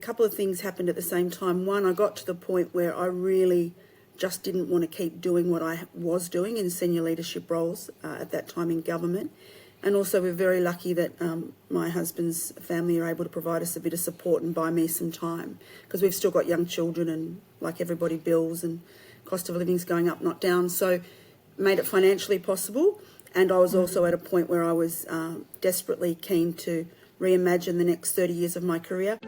A couple of things happened at the same time. One, I got to the point where I really just didn't want to keep doing what I was doing in senior leadership roles at that time in government. And also we're very lucky that my husband's family are able to provide us a bit of support and buy me some time, because we've still got young children and, like everybody, bills and cost of living's going up, not down. So made it financially possible. And I was also at a point where I was desperately keen to reimagine the next 30 years of my career.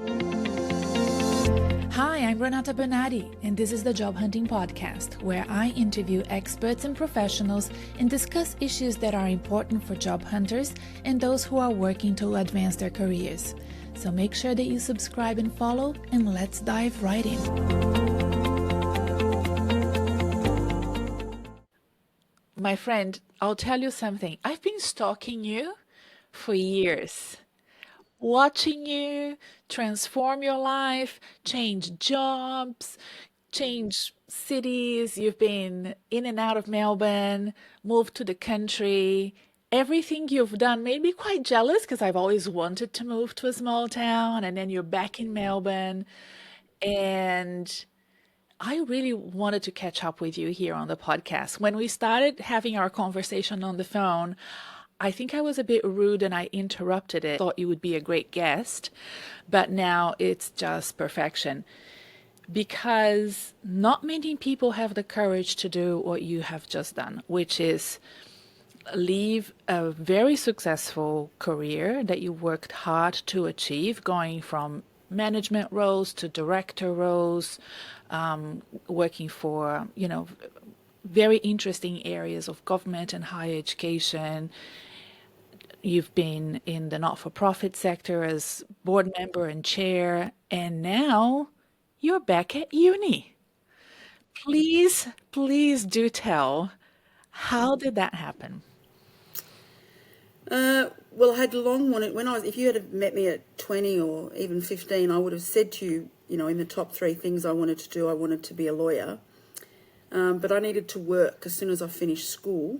Hi, I'm Renata Bernardi, and this is the Job Hunting Podcast, where I interview experts and professionals and discuss issues that are important for job hunters and those who are working to advance their careers. So make sure that you subscribe and follow, and let's dive right in. My friend, I'll tell you something. I've been stalking you for years. Watching you transform your life, change jobs, change cities. You've been in and out of Melbourne, moved to the country. Everything you've done made me quite jealous, because I've always wanted to move to a small town, and then you're back in Melbourne. And I really wanted to catch up with you here on the podcast. When we started having our conversation on the phone, I think I was a bit rude and I interrupted it. Thought you would be a great guest, but now it's just perfection, because not many people have the courage to do what you have just done, which is leave a very successful career that you worked hard to achieve, going from management roles to director roles, working for, very interesting areas of government and higher education. You've been in the not-for-profit sector as board member and chair, and now you're back at uni. Please do tell, how did that happen? Well, I had long wanted, if you had met me at 20 or even 15, I would have said to you, in the top 3 things I wanted to do, I wanted to be a lawyer. But I needed to work as soon as I finished school.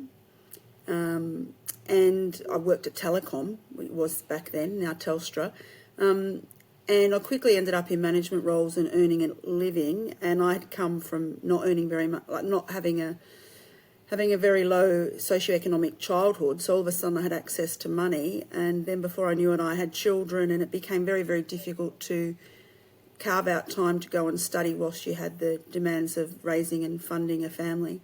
And I worked at Telecom, it was back then, now Telstra. And I quickly ended up in management roles and earning a living. And I had come from not earning very much, like not having a very low socioeconomic childhood. So all of a sudden I had access to money. And then before I knew it, I had children, and it became very, very difficult to carve out time to go and study whilst you had the demands of raising and funding a family.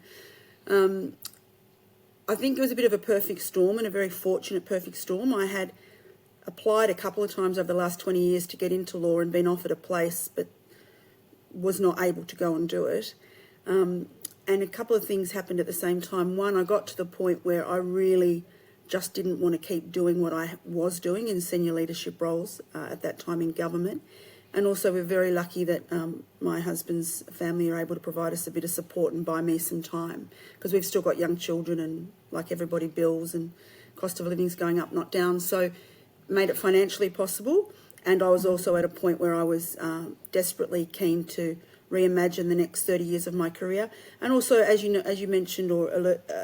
I think it was a bit of a perfect storm, and a very fortunate perfect storm. I had applied a couple of times over the last 20 years to get into law and been offered a place, but was not able to go and do it. And a couple of things happened at the same time. One, I got to the point where I really just didn't want to keep doing what I was doing in senior leadership roles at that time in government. And also we're very lucky that my husband's family are able to provide us a bit of support and buy me some time, because we've still got young children and, like everybody, bills and cost of living's going up, not down. So made it financially possible. And I was also at a point where I was desperately keen to reimagine the next 30 years of my career. And also, as you mentioned or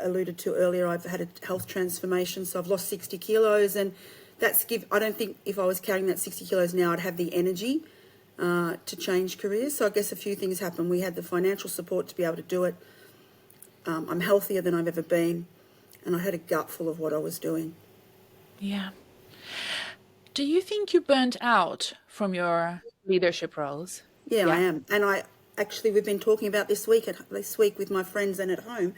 alluded to earlier, I've had a health transformation. So I've lost 60 kilos, and I don't think if I was carrying that 60 kilos now, I'd have the energy to change careers. So I guess a few things happened. We had the financial support to be able to do it. I'm healthier than I've ever been, and I had a gut full of what I was doing. Yeah. Do you think you burnt out from your leadership roles? Yeah, I am. And we've been talking about this week with my friends and at home.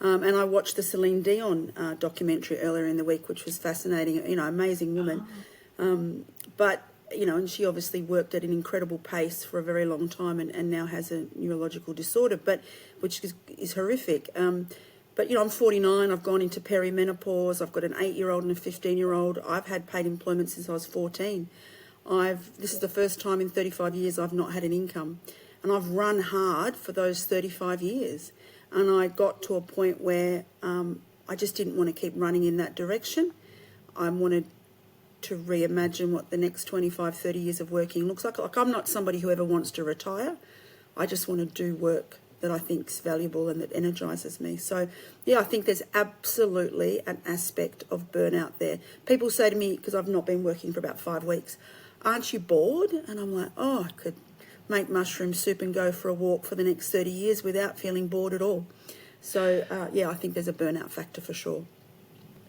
And I watched the Celine Dion documentary earlier in the week, which was fascinating. Amazing woman. But and she obviously worked at an incredible pace for a very long time, and now has a neurological disorder, which is horrific. But I'm 49. I've gone into perimenopause. I've got an 8-year-old and a 15-year-old. I've had paid employment since I was 14. This is the first time in 35 years I've not had an income, and I've run hard for those 35 years. And I got to a point where I just didn't want to keep running in that direction. I wanted to reimagine what the next 25, 30 years of working looks like. Like, I'm not somebody who ever wants to retire. I just want to do work that I think is valuable and that energises me. So, yeah, I think there's absolutely an aspect of burnout there. People say to me, because I've not been working for about 5 weeks, aren't you bored? And I'm like, oh, I could make mushroom soup and go for a walk for the next 30 years without feeling bored at all. So, yeah, I think there's a burnout factor for sure.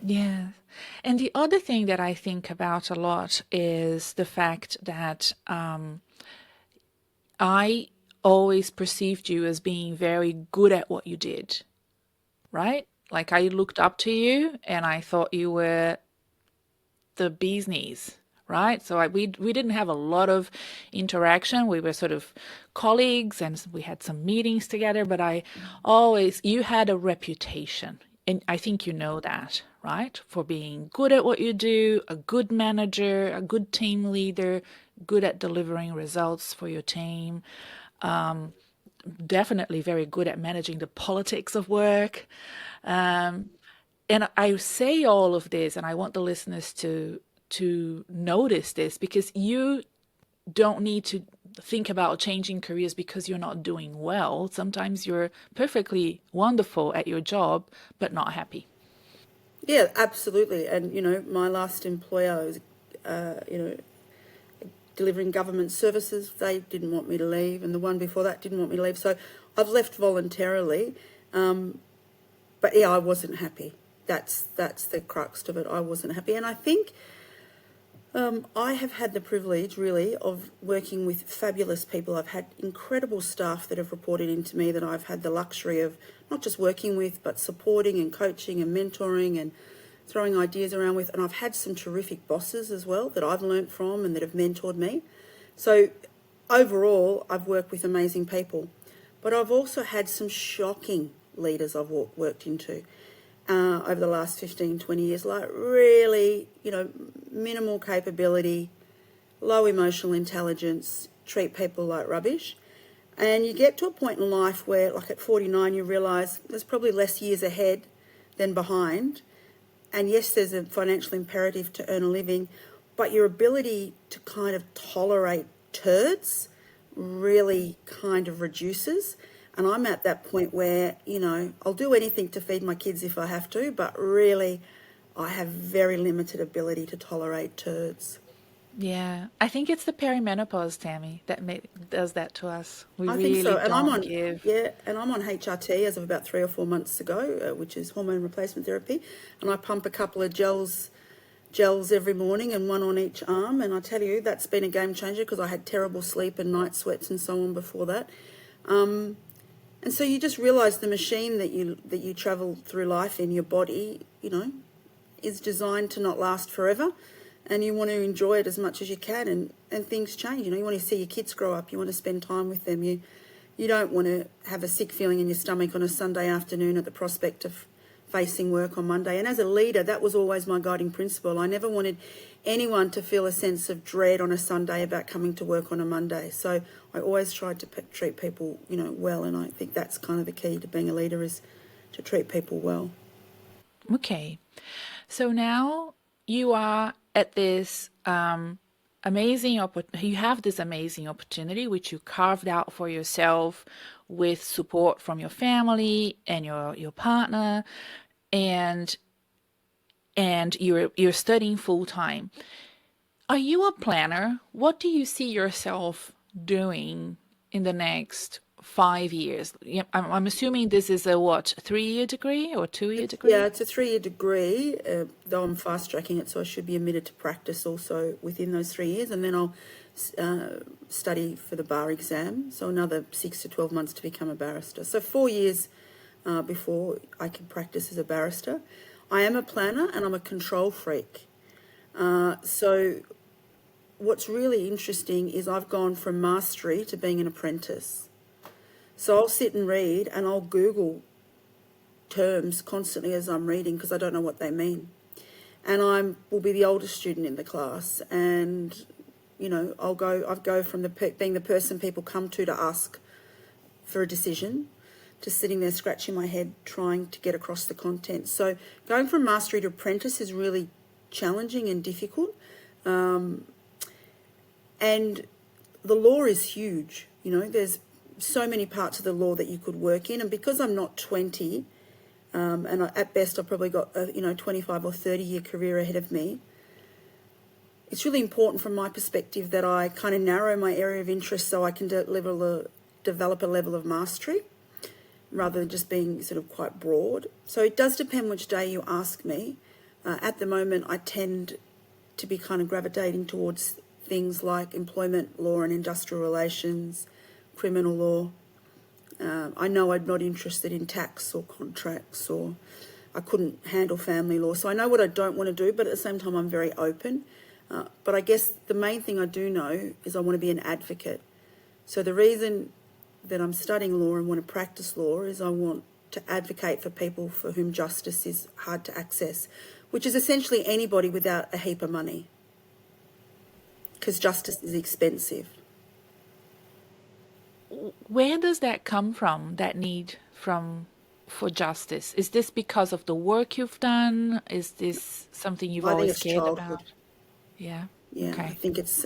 Yeah. And the other thing that I think about a lot is the fact that I always perceived you as being very good at what you did, right? Like I looked up to you and I thought you were the bee's knees, right? So we didn't have a lot of interaction. We were sort of colleagues and we had some meetings together, but you had a reputation. And I think you know that, right? For being good at what you do, a good manager, a good team leader, good at delivering results for your team, definitely very good at managing the politics of work. And I say all of this, and I want the listeners to notice this because you don't need to think about changing careers because you're not doing well. Sometimes you're perfectly wonderful at your job, but not happy. Yeah, absolutely. And, my last employer was, delivering government services. They didn't want me to leave, and the one before that didn't want me to leave. So I've left voluntarily. But yeah, I wasn't happy. That's the crux of it. I wasn't happy. And I think I have had the privilege, really, of working with fabulous people. I've had incredible staff that have reported into me that I've had the luxury of not just working with, but supporting and coaching and mentoring and throwing ideas around with. And I've had some terrific bosses as well that I've learnt from and that have mentored me. So overall, I've worked with amazing people. But I've also had some shocking leaders I've worked into over the last 15, 20 years, like really, minimal capability, low emotional intelligence, treat people like rubbish. And you get to a point in life where, like at 49, you realise there's probably less years ahead than behind. And yes, there's a financial imperative to earn a living, but your ability to kind of tolerate turds really kind of reduces. And I'm at that point where, I'll do anything to feed my kids if I have to, but really I have very limited ability to tolerate turds. Yeah, I think it's the perimenopause, Tammy, that does that to us. We I think so. really And I'm don't on, give. yeah, and I'm on HRT as of about 3 or 4 months ago, which is hormone replacement therapy. And I pump a couple of gels every morning and one on each arm. And I tell you, that's been a game changer because I had terrible sleep and night sweats and so on before that. And so you just realise the machine that you travel through life in your body, is designed to not last forever, and you want to enjoy it as much as you can. And things change. You want to see your kids grow up. You want to spend time with them. You don't want to have a sick feeling in your stomach on a Sunday afternoon at the prospect of facing work on Monday. And as a leader, that was always my guiding principle. I never wanted anyone to feel a sense of dread on a Sunday about coming to work on a Monday. So I always tried to treat people, well. And I think that's kind of the key to being a leader, is to treat people well. Okay. So now you are at this you have this amazing opportunity which you carved out for yourself with support from your family and your partner, and you're studying full time. Are you a planner? What do you see yourself doing in the next 5 years? Yeah, I'm assuming this is a 3-year degree or 2-year Yeah, degree? it's a 3-year degree, though I'm fast tracking it, so I should be admitted to practice also within those 3 years, and then I'll study for the bar exam, so another 6 to 12 months to become a barrister. So 4 years before I can practice as a barrister. I am a planner and I'm a control freak. So what's really interesting is I've gone from mastery to being an apprentice. So I'll sit and read and I'll Google terms constantly as I'm reading because I don't know what they mean. And will be the oldest student in the class, and I'll go from being the person people come to ask for a decision to sitting there scratching my head trying to get across the content. So going from mastery to apprentice is really challenging and difficult. And the law is huge. There's so many parts of the law that you could work in. And because I'm not 20, and at best I've probably got a 25 or 30 year career ahead of me, it's really important from my perspective that I kind of narrow my area of interest so I can develop a level of mastery rather than just being sort of quite broad. So it does depend which day you ask me. At the moment, I tend to be kind of gravitating towards things like employment law and industrial relations, criminal law. I know I'm not interested in tax or contracts, or I couldn't handle family law. So I know what I don't want to do, but at the same time, I'm very open. But I guess the main thing I do know is I want to be an advocate. So the reason that I'm studying law and want to practice law is I want to advocate for people for whom justice is hard to access, which is essentially anybody without a heap of money, because justice is expensive. Where does that come from, that need for justice? Is this because of the work you've done? Is this something you've I think always it's cared childhood. about? Yeah. Yeah, I Okay. think it's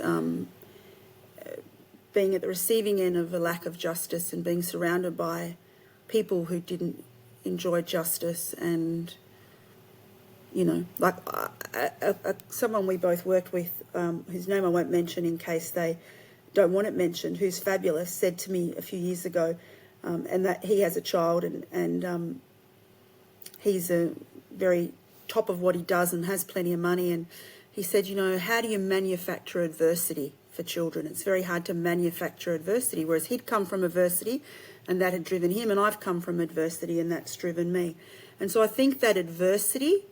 being at the receiving end of a lack of justice and being surrounded by people who didn't enjoy justice, and like someone we both worked with, whose name I won't mention in case they don't want it mentioned, who's fabulous, said to me a few years ago, and that he has a child, and he's a very top of what he does and has plenty of money, and he said, how do you manufacture adversity for children? It's very hard to manufacture adversity, whereas he'd come from adversity and that had driven him, and I've come from adversity and that's driven me. And so I think that adversity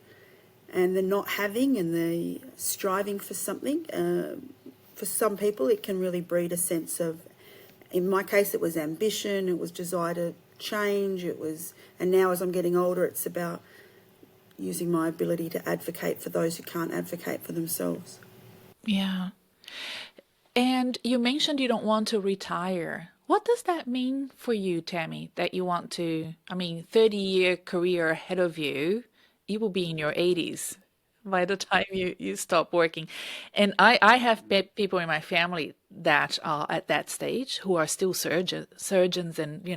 and the not having and the striving for something, for some people, it can really breed a sense of, in my case, it was ambition, it was desire to change, and now as I'm getting older, it's about using my ability to advocate for those who can't advocate for themselves. Yeah. And you mentioned you don't want to retire. What does that mean for you, Tammy, that you want to, 30-year career ahead of you, you will be in your 80s by the time you stop working. And I have people in my family that are at that stage who are still surgeons and,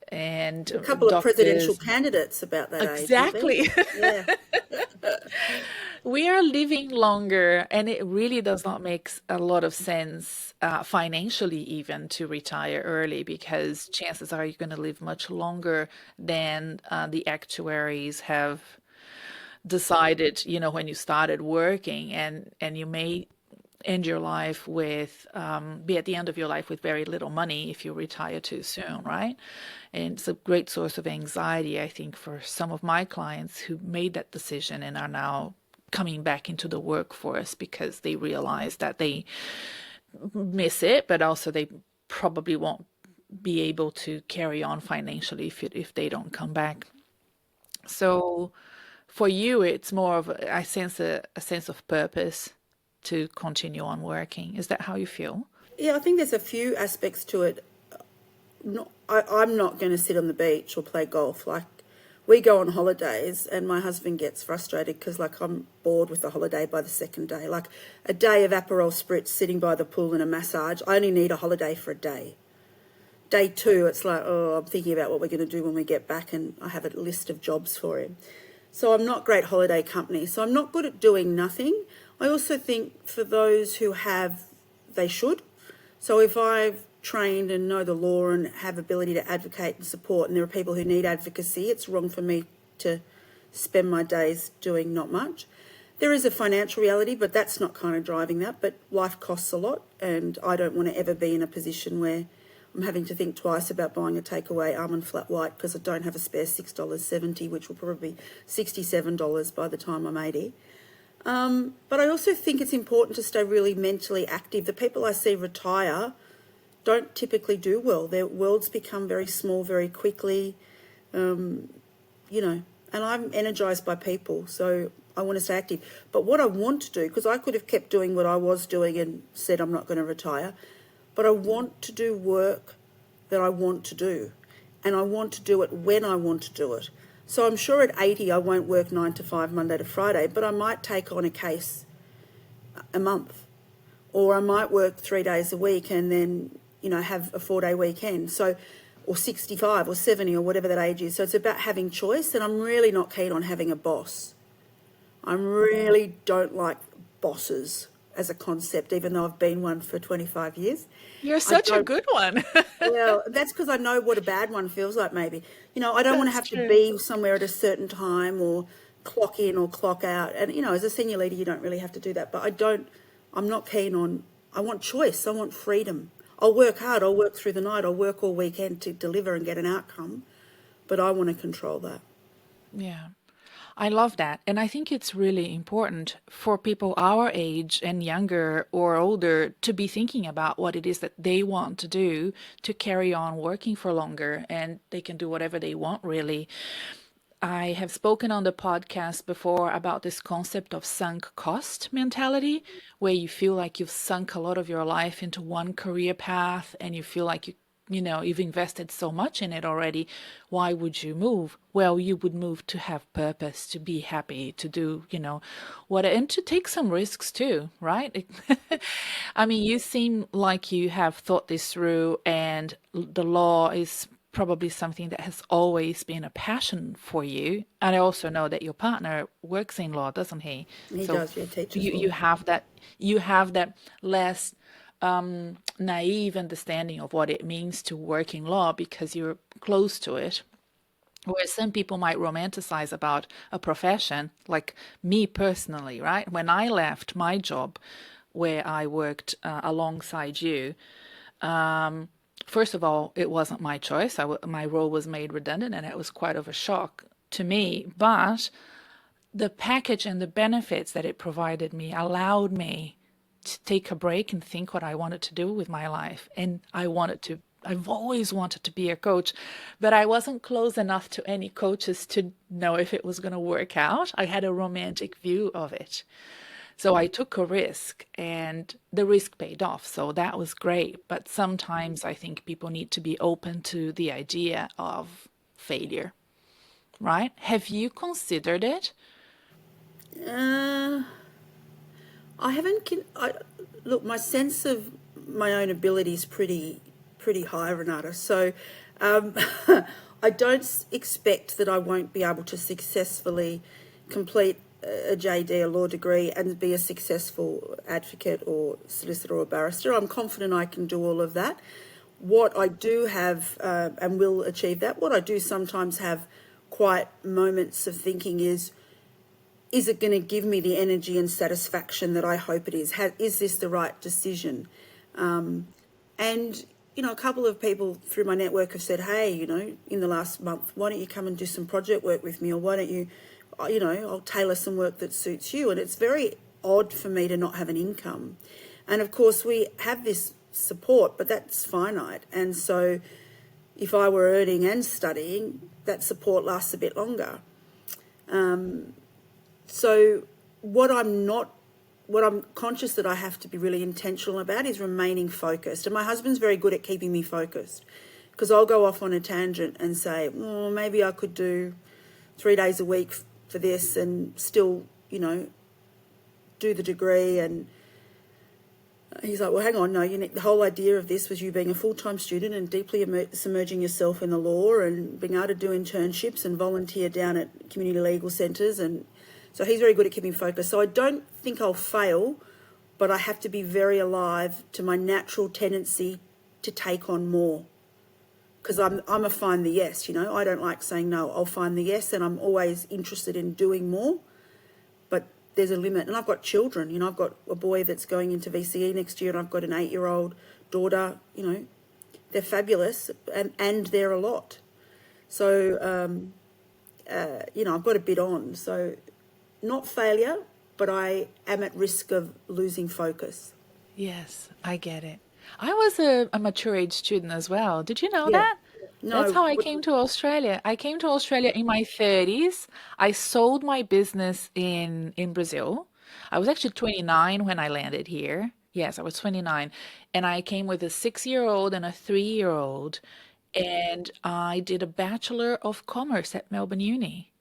and A couple of presidential doctors. candidates about that age, aren't there? Exactly. Yeah. We are living longer, and it really does not make a lot of sense financially, even to retire early, because chances are you're going to live much longer than the actuaries have decided, when you started working, and you may end your life with be at the end of your life with very little money if you retire too soon, right? And it's a great source of anxiety, I think, for some of my clients who made that decision and are now coming back into the workforce because they realize that they miss it, but also they probably won't be able to carry on financially if they don't come back. So for you, it's more of I sense a sense of purpose to continue on working. Is that how you feel? Yeah, I think there's a few aspects to it. I'm not going to sit on the beach or play golf. Like, we go on holidays and my husband gets frustrated because, like, I'm bored with the holiday by the second day. Like, a day of Aperol Spritz sitting by the pool and a massage, I only need a holiday for a day. Day two, it's like, oh, I'm thinking about what we're going to do when we get back, and I have a list of jobs for him. So I'm not great holiday company. So I'm not good at doing nothing. I also think for those who have, they should. So if I've trained and know the law and have ability to advocate and support, and there are people who need advocacy, it's wrong for me to spend my days doing not much. There is a financial reality, but that's not kind of driving that. But life costs a lot, and I don't want to ever be in a position where I'm having to think twice about buying a takeaway almond flat white because I don't have a spare $6.70, which will probably be $67 by the time I'm 80. But I also think it's important to stay really mentally active. The people I see retire don't typically do well. Their worlds become very small very quickly, and I'm energised by people, so I want to stay active. But what I want to do, because I could have kept doing what I was doing and said I'm not going to retire, but I want to do work that I want to do, and I want to do it when I want to do it. So I'm sure at 80 I won't work 9 to 5 Monday to Friday, but I might take on a case a month, or I might work 3 days a week and then have a 4-day weekend. So, or 65 or 70 or whatever that age is. So it's about having choice, and I'm really not keen on having a boss. I really don't like bosses. as a concept, even though I've been one for 25 years. You're I such a don't, good one. well, that's because I know what a bad one feels like, maybe. I don't want to That's have to true. be somewhere at a certain time or clock in or clock out. And, as a senior leader, you don't really have to do that. But I'm not keen on, I want choice, I want freedom. I'll work hard, I'll work through the night, I'll work all weekend to deliver and get an outcome, but I want to control that. Yeah. I love that. And I think it's really important for people our age and younger or older to be thinking about what it is that they want to do to carry on working for longer, and they can do whatever they want, really. I have spoken on the podcast before about this concept of sunk cost mentality, where you feel like you've sunk a lot of your life into one career path and you feel like you've invested so much in it already. Why would you move? Well, you would move to have purpose, to be happy, to do, what, and to take some risks too, right? I mean, you seem like you have thought this through, and the law is probably something that has always been a passion for you. And I also know that your partner works in law, doesn't he? He So does, yeah, teaches you law. you have that less naive understanding of what it means to work in law because you're close to it. Where some people might romanticize about a profession, like me personally, right? When I left my job where I worked alongside you, first of all, it wasn't my choice. My role was made redundant, and it was quite of a shock to me. But the package and the benefits that it provided me allowed me to take a break and think what I wanted to do with my life. And I've always wanted to be a coach, but I wasn't close enough to any coaches to know if it was going to work out. I had a romantic view of it. So I took a risk and the risk paid off. So that was great. But sometimes I think people need to be open to the idea of failure, right? Have you considered it? Uh, I haven't. Look, my sense of my own ability is pretty high, Renata. So, um, I don't expect that I won't be able to successfully complete a JD, a law degree, and be a successful advocate or solicitor or barrister. I'm confident I can do all of that. What I do have, and will achieve that, what I do sometimes have quite moments of thinking is it going to give me the energy and satisfaction that I hope it is? Is this the right decision? And, a couple of people through my network have said, hey, in the last month, why don't you come and do some project work with me? Or why don't you, I'll tailor some work that suits you. And it's very odd for me to not have an income. And of course, we have this support, but that's finite. And so if I were earning and studying, that support lasts a bit longer. So what I'm conscious that I have to be really intentional about is remaining focused. And my husband's very good at keeping me focused, because I'll go off on a tangent and say, oh, maybe I could do 3 days a week for this and still, do the degree. And he's like, well, hang on, no, the whole idea of this was you being a full-time student and deeply submerging yourself in the law and being able to do internships and volunteer down at community legal centres. And so he's very good at keeping focus. So I don't think I'll fail, but I have to be very alive to my natural tendency to take on more. Because I'm a find the yes, I don't like saying no. I'll find the yes, and I'm always interested in doing more. But there's a limit. And I've got children, I've got a boy that's going into VCE next year, and I've got an 8-year-old daughter, they're fabulous and they're a lot. So, I've got a bit on. So not failure, but I am at risk of losing focus. Yes, I get it. I was a mature age student as well. Did you know Yeah. that? That's No, how I came to Australia. I came to Australia in my 30s. I sold my business in Brazil. I was actually 29 when I landed here. Yes, I was 29. And I came with a 6-year-old and a 3-year-old. And I did a Bachelor of Commerce at Melbourne Uni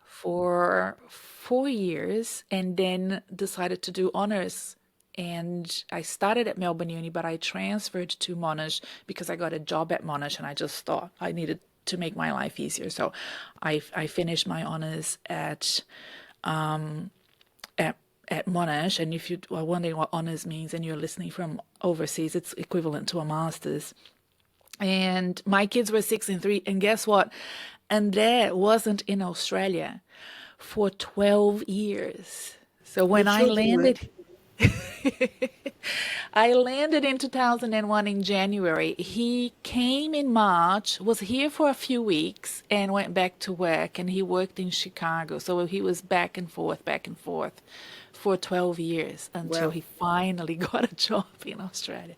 for 4 years and then decided to do honors. And I started at Melbourne Uni, but I transferred to Monash because I got a job at Monash and I just thought I needed to make my life easier. So I finished my honors at at Monash, and if you are wondering what honors means and you're listening from overseas, it's equivalent to a master's. And my kids were 6 and 3, and guess what? And Andrea wasn't in Australia for 12 years. So Your when I children were. landed, I landed in 2001 in January. He came in March, was here for a few weeks, and went back to work. And he worked in Chicago. So he was back and forth for 12 years until Wow. he finally got a job in Australia.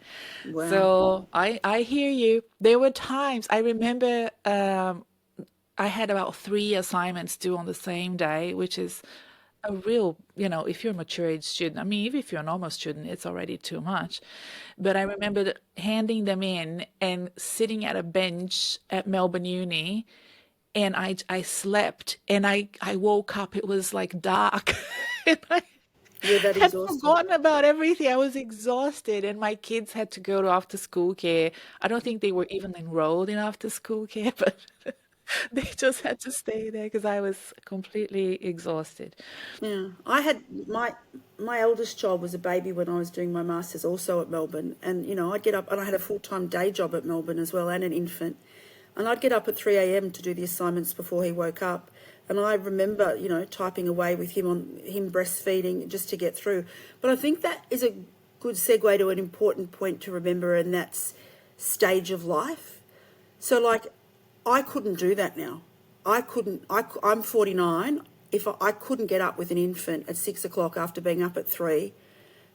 Wow. So I hear you. There were times I remember I had about 3 assignments due on the same day, which is a real, if you're a mature age student, I mean, even if you're a normal student, it's already too much. But I remember handing them in and sitting at a bench at Melbourne Uni, and I slept, and I woke up, it was like dark. And I You're that had exhausted. forgotten about everything. I was exhausted, and my kids had to go to after school care. I don't think they were even enrolled in after school care, but they just had to stay there because I was completely exhausted. Yeah, I had my eldest child was a baby when I was doing my masters, also at Melbourne, and I'd get up, and I had a full-time day job at Melbourne as well, and an infant, and I'd get up at 3 a.m. to do the assignments before he woke up, and I remember typing away with him on him breastfeeding just to get through. But I think that is a good segue to an important point to remember, and that's stage of life. So, like, I couldn't do that now. I couldn't. I'm 49. If I couldn't get up with an infant at 6 o'clock after being up at 3,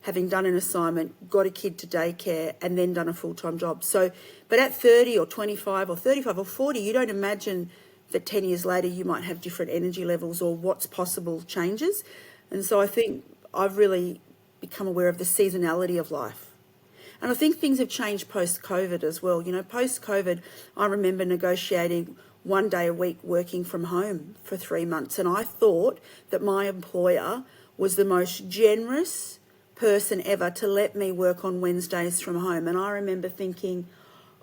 having done an assignment, got a kid to daycare, and then done a full-time job. So, but at 30 or 25 or 35 or 40, you don't imagine that 10 years later you might have different energy levels or what's possible changes. And so I think I've really become aware of the seasonality of life. And I think things have changed post-COVID as well. Post-COVID, I remember negotiating 1 day a week working from home for 3 months. And I thought that my employer was the most generous person ever to let me work on Wednesdays from home. And I remember thinking,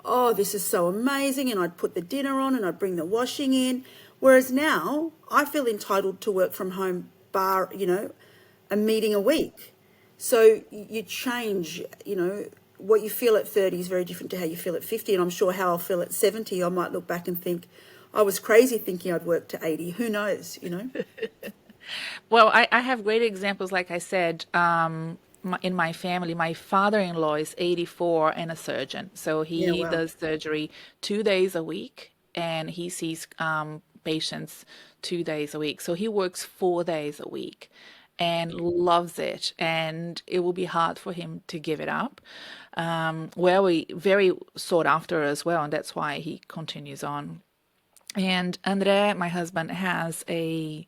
oh, this is so amazing. And I'd put the dinner on and I'd bring the washing in. Whereas now I feel entitled to work from home bar, a meeting a week. So you change, what you feel at 30 is very different to how you feel at 50. And I'm sure how I'll feel at 70, I might look back and think, I was crazy thinking I'd work to 80. Who knows? Well, I have great examples, like I said, in my family. My father-in-law is 84 and a surgeon. So Yeah, he wow. does surgery 2 days a week, and he sees patients 2 days a week. So he works 4 days a week and loves it. And it will be hard for him to give it up. Well, we very sought after as well, and that's why he continues on. And Andre, my husband, has a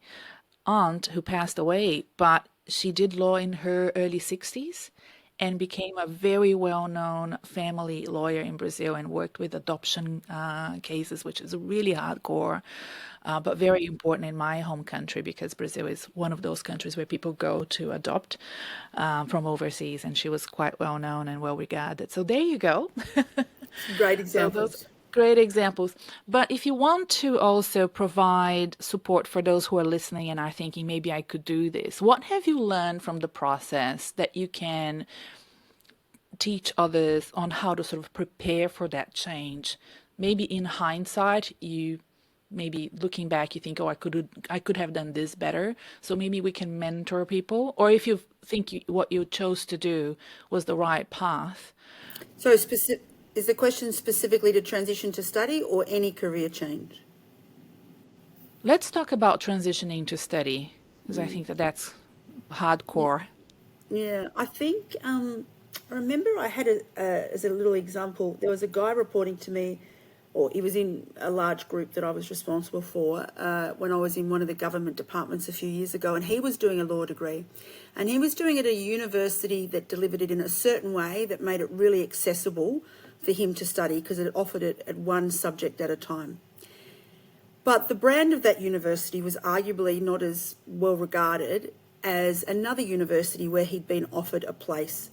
aunt who passed away, but she did law in her early 60s and became a very well-known family lawyer in Brazil and worked with adoption cases, which is really hardcore, but very important in my home country because Brazil is one of those countries where people go to adopt from overseas, and she was quite well-known and well-regarded. So there you go. Some great So those examples. great examples. But if you want to also provide support for those who are listening and are thinking, maybe I could do this, what have you learned from the process that you can teach others on how to sort of prepare for that change? Maybe in hindsight, you maybe looking back, you think, oh, I could have done this better. So maybe we can mentor people, or if you think what you chose to do was the right path. So is the question specifically to transition to study or any career change? Let's talk about transitioning to study, because I think that that's hardcore. Yeah, I think I remember I had as a little example, there was a guy reporting to me, or he was in a large group that I was responsible for when I was in one of the government departments a few years ago, and he was doing a law degree, and he was doing it at a university that delivered it in a certain way that made it really accessible for him to study because it offered it at one subject at a time. But the brand of that university was arguably not as well regarded as another university where he'd been offered a place.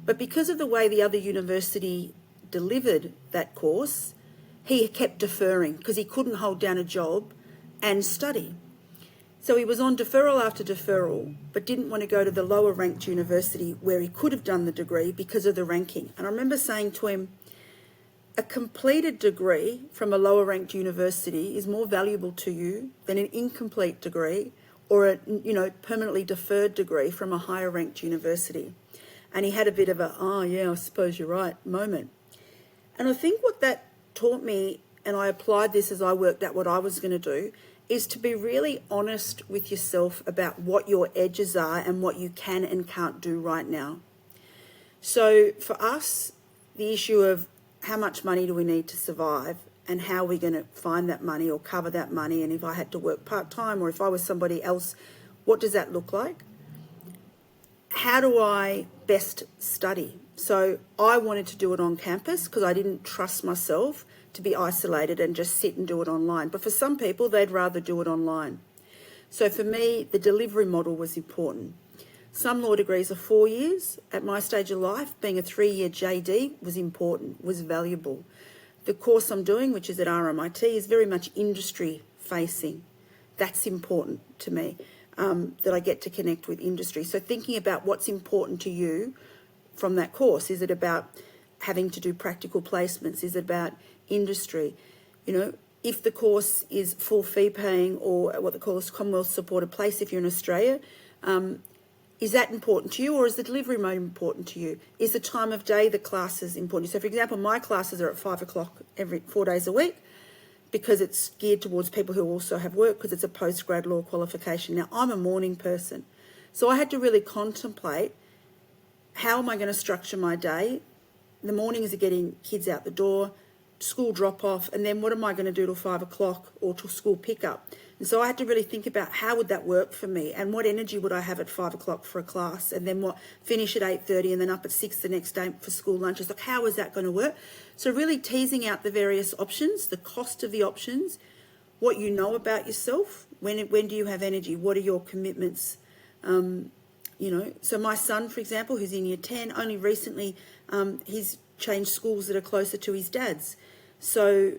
But because of the way the other university delivered that course, he kept deferring because he couldn't hold down a job and study. So he was on deferral after deferral, but didn't want to go to the lower ranked university where he could have done the degree because of the ranking. And I remember saying to him, a completed degree from a lower ranked university is more valuable to you than an incomplete degree or a permanently deferred degree from a higher ranked university. And he had a bit of a, oh yeah, I suppose you're right moment. And I think what that taught me, and I applied this as I worked out what I was going to do, is to be really honest with yourself about what your edges are and what you can and can't do right now. So for us, the issue of how much money do we need to survive and how are we going to find that money or cover that money, and if I had to work part-time or if I was somebody else, what does that look like? How do I best study? So I wanted to do it on campus because I didn't trust myself to be isolated and just sit and do it online. But for some people, they'd rather do it online. So for me, the delivery model was important. Some law degrees are 4 years. At my stage of life, being a 3-year JD was important, was valuable. The course I'm doing, which is at RMIT, is very much industry facing. That's important to me, that I get to connect with industry. So thinking about what's important to you from that course. Is it about having to do practical placements? Is it about industry? If the course is full fee paying or what they call a Commonwealth supported place if you're in Australia, is that important to you, or is the delivery mode important to you? Is the time of day the classes important? So for example, my classes are at 5 o'clock every 4 days a week because it's geared towards people who also have work because it's a postgrad law qualification. Now, I'm a morning person, so I had to really contemplate, how am I going to structure my day? The mornings are getting kids out the door, school drop off, and then what am I going to do till 5 o'clock or till school pickup? And so I had to really think about how would that work for me and what energy would I have at 5 o'clock for a class, and then finish at 8:30 and then up at 6 the next day for school lunch. It's like, how is that going to work? So really teasing out the various options, the cost of the options, what you know about yourself, when do you have energy, what are your commitments? So my son, for example, who's in year 10, only recently he's changed schools that are closer to his dad's. So,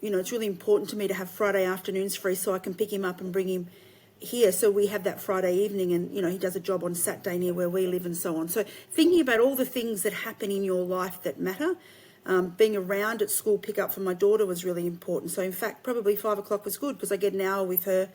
it's really important to me to have Friday afternoons free so I can pick him up and bring him here. So we have that Friday evening, and, he does a job on Saturday near where we live and so on. So thinking about all the things that happen in your life that matter, being around at school pickup for my daughter was really important. So in fact, probably 5 o'clock was good because I get an hour with her.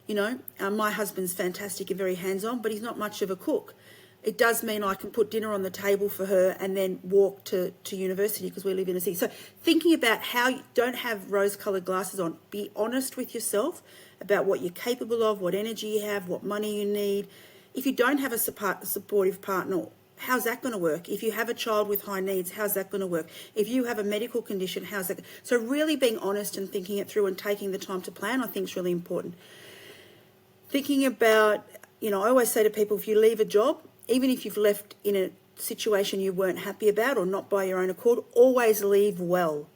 My husband's fantastic and very hands-on, but he's not much of a cook. It does mean I can put dinner on the table for her and then walk to university because we live in a city. So thinking about how you don't have rose-coloured glasses on, be honest with yourself about what you're capable of, what energy you have, what money you need. If you don't have a supportive partner, how's that going to work? If you have a child with high needs, how's that going to work? If you have a medical condition, how's that? So really being honest and thinking it through and taking the time to plan, I think is really important. Thinking about, I always say to people, if you leave a job, even if you've left in a situation you weren't happy about or not by your own accord, always leave well,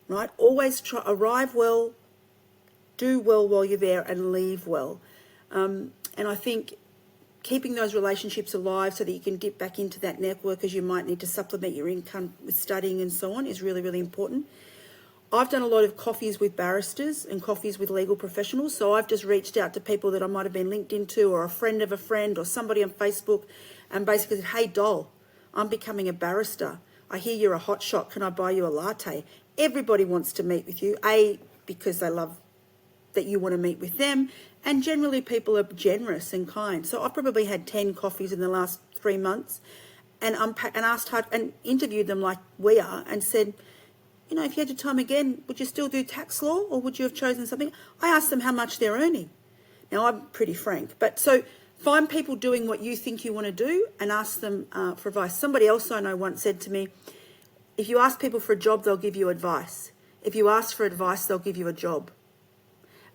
right? Always arrive well, do well while you're there, and leave well. And I think keeping those relationships alive so that you can dip back into that network as you might need to supplement your income with studying and so on is really, really important. I've done a lot of coffees with barristers and coffees with legal professionals. So I've just reached out to people that I might have been linked into, or a friend of a friend, or somebody on Facebook, and basically said, hey, doll, I'm becoming a barrister. I hear you're a hot shot. Can I buy you a latte? Everybody wants to meet with you, because they love that you want to meet with them. And generally people are generous and kind. So I've probably had 10 coffees in the last 3 months and asked hard and interviewed them like we are and said, if you had your time again, would you still do tax law or would you have chosen something? I asked them how much they're earning. Now, I'm pretty frank, but so find people doing what you think you want to do and ask them for advice. Somebody else I know once said to me, if you ask people for a job, they'll give you advice. If you ask for advice, they'll give you a job.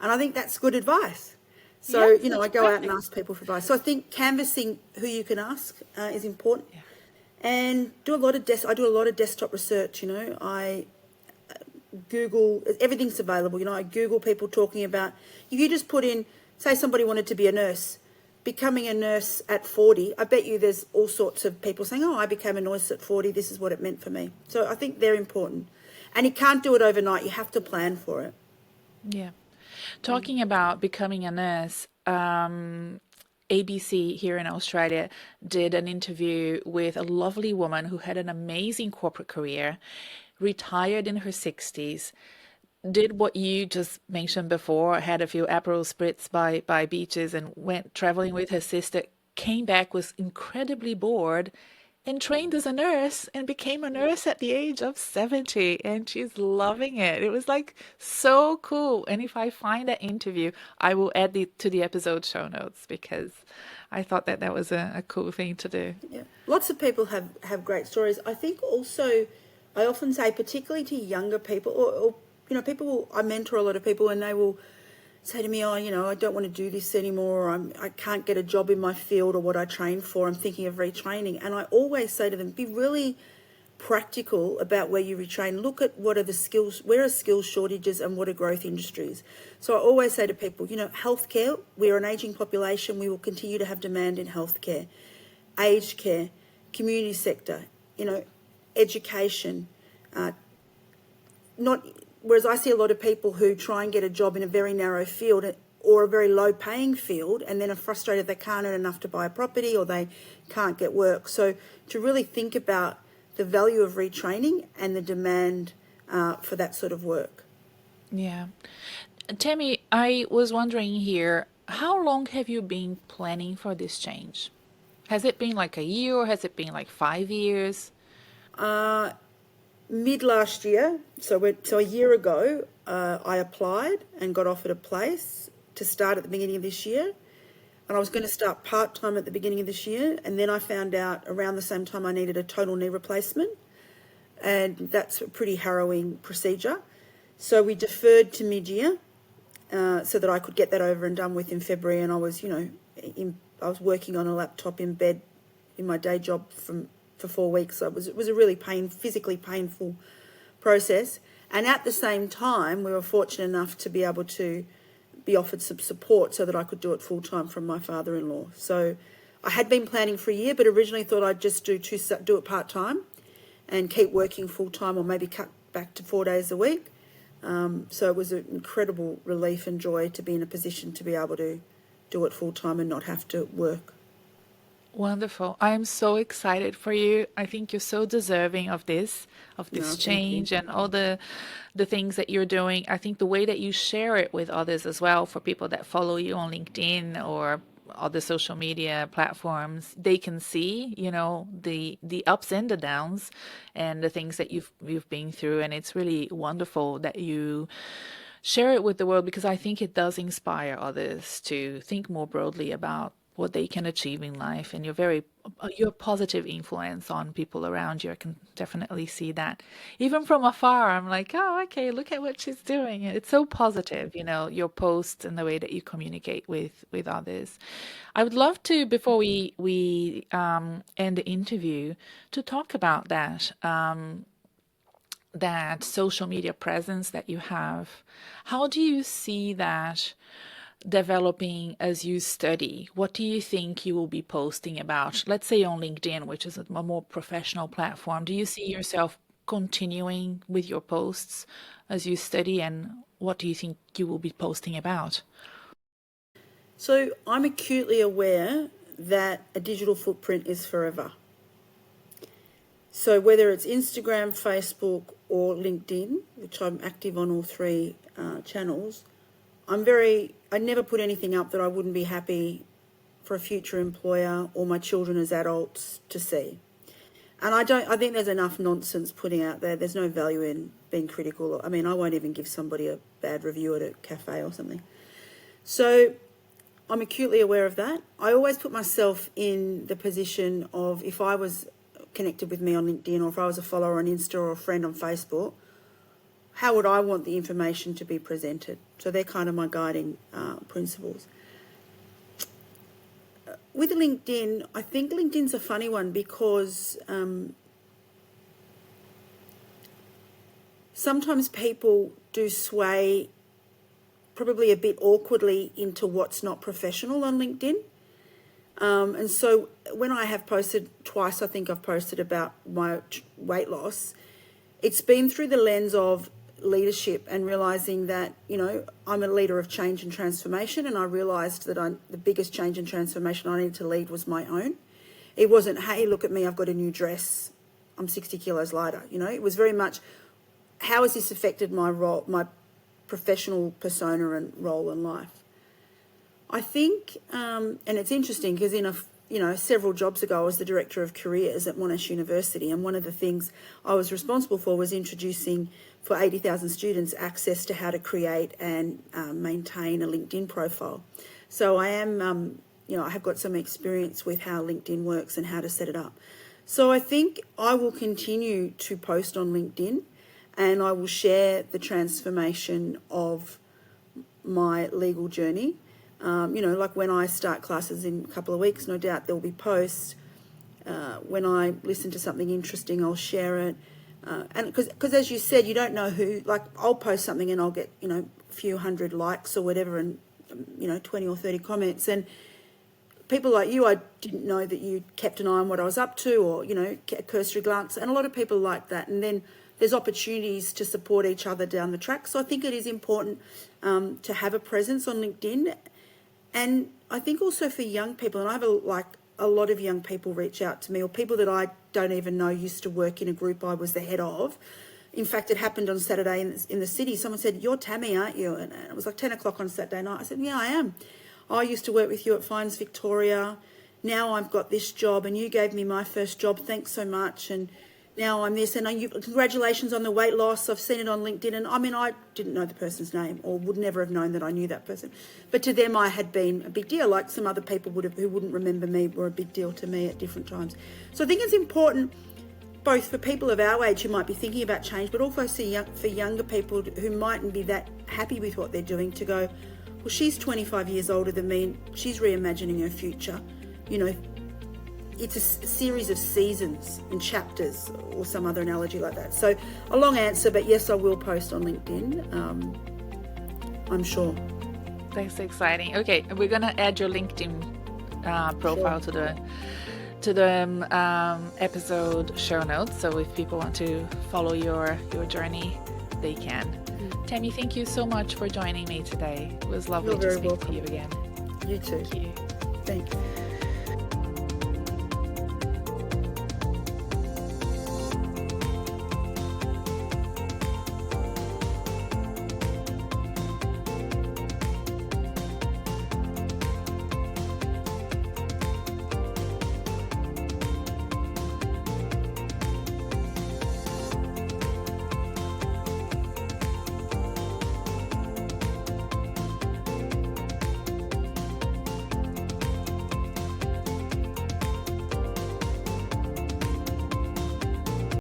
And I think that's good advice. So, I go out and ask people for advice. So I think canvassing who you can ask is important. Yeah. And I do a lot of desktop research, I Google, everything's available. I Google people talking about, if you just put in, say somebody wanted to be a nurse, becoming a nurse at 40, I bet you there's all sorts of people saying, I became a nurse at 40, this is what it meant for me. So I think they're important. And you can't do it overnight, you have to plan for it. Yeah. Talking about becoming a nurse, ABC here in Australia did an interview with a lovely woman who had an amazing corporate career, retired in her 60s, did what you just mentioned before, had a few Aperol spritz by beaches and went traveling with her sister, came back, was incredibly bored, and trained as a nurse and became a nurse at the age of 70, and she's loving it. It was like so cool. And if I find that interview, I will add it to the episode show notes because I thought that that was a cool thing to do. Yeah, lots of people have great stories. I think also, I often say, particularly to younger people, or people. I mentor a lot of people, and they will say to me, "Oh, I don't want to do this anymore. Or I can't get a job in my field or what I trained for. I'm thinking of retraining." And I always say to them, be really practical about where you retrain. Look at what are the skills, where are skill shortages and what are growth industries. So I always say to people, healthcare, we're an ageing population. We will continue to have demand in healthcare, aged care, community sector, education, not. Whereas I see a lot of people who try and get a job in a very narrow field or a very low paying field and then are frustrated they can't earn enough to buy a property or they can't get work. So to really think about the value of retraining and the demand for that sort of work. Yeah. Tammy, I was wondering here, how long have you been planning for this change? Has it been like a year or has it been like 5 years? Mid last year, so a year ago, I applied and got offered a place to start at the beginning of this year. And I was going to start part-time at the beginning of this year. And then I found out around the same time I needed a total knee replacement. And that's a pretty harrowing procedure. So we deferred to mid-year so that I could get that over and done with in February. And I was, I was working on a laptop in bed in my day job for 4 weeks. So it was a really physically painful process. And at the same time, we were fortunate enough to be able to be offered some support so that I could do it full-time from my father-in-law. So I had been planning for a year, but originally thought I'd just do it part-time and keep working full-time or maybe cut back to 4 days a week. So it was an incredible relief and joy to be in a position to be able to do it full-time and not have to work. Wonderful. I am so excited for you. I think you're so deserving of this No, thank you. change and all the things that you're doing. I think the way that you share it with others as well, for people that follow you on LinkedIn or other social media platforms, they can see, the ups and the downs and the things that you've been through. And it's really wonderful that you share it with the world because I think it does inspire others to think more broadly about what they can achieve in life, and you're a positive influence on people around you. I can definitely see that. Even from afar, I'm like, oh, okay, look at what she's doing. It's so positive, your posts and the way that you communicate with others. I would love to, before we end the interview, to talk about that social media presence that you have. How do you see that developing as you study? What do you think you will be posting about? Let's say on LinkedIn, which is a more professional platform. Do you see yourself continuing with your posts as you study, and what do you think you will be posting about? So I'm acutely aware that a digital footprint is forever. So whether it's Instagram, Facebook, or LinkedIn, which I'm active on all three channels, I never put anything up that I wouldn't be happy for a future employer or my children as adults to see. And I think there's enough nonsense putting out there. There's no value in being critical. I mean, I won't even give somebody a bad review at a cafe or something. So I'm acutely aware of that. I always put myself in the position of, if I was connected with me on LinkedIn, or if I was a follower on Insta or a friend on Facebook, how would I want the information to be presented? So they're kind of my guiding principles. With LinkedIn, I think LinkedIn's a funny one because sometimes people do sway probably a bit awkwardly into what's not professional on LinkedIn. And so when I have posted twice, I think I've posted about my weight loss, it's been through the lens of leadership and realising that, you know, I'm a leader of change and transformation, and I realised that the biggest change and transformation I needed to lead was my own. It wasn't, hey, look at me, I've got a new dress, I'm 60 kilos lighter. You know, it was very much, how has this affected my role, my professional persona and role in life? I think, and it's interesting because several jobs ago, I was the director of careers at Monash University, and one of the things I was responsible for was introducing for 80,000 students access to how to create and maintain a LinkedIn profile. So I am, I have got some experience with how LinkedIn works and how to set it up. So I think I will continue to post on LinkedIn, and I will share the transformation of my legal journey. Like when I start classes in a couple of weeks, no doubt there'll be posts. When I listen to something interesting, I'll share it. And because as you said, you don't know who, like I'll post something and I'll get, a few hundred likes or whatever and, 20 or 30 comments. And people like you, I didn't know that you kept an eye on what I was up to or, a cursory glance. And a lot of people like that. And then there's opportunities to support each other down the track. So I think it is important to have a presence on LinkedIn. And I think also for young people, and I have a lot of young people reach out to me, or people that I don't even know used to work in a group I was the head of. In fact, it happened on Saturday in the city. Someone said, "You're Tammy, aren't you?" And it was like 10 o'clock on Saturday night. I said, "Yeah, I am. I used to work with you at Fines Victoria. Now I've got this job, and you gave me my first job. Thanks so much. And now I'm this, and congratulations on the weight loss. I've seen it on LinkedIn." And I mean, I didn't know the person's name or would never have known that I knew that person. But to them, I had been a big deal, like some other people who wouldn't remember me were a big deal to me at different times. So I think it's important, both for people of our age who might be thinking about change, but also for younger people who mightn't be that happy with what they're doing, to go, well, she's 25 years older than me, and she's reimagining her future. It's a series of seasons and chapters, or some other analogy like that. So a long answer, but yes, I will post on LinkedIn, I'm sure. That's exciting. Okay, we're gonna add your LinkedIn profile Sure. to the episode show notes. So if people want to follow your journey, they can. Tammy, thank you so much for joining me today. It was lovely You're to very speak welcome. to you again. You too. Thank you. Thank you.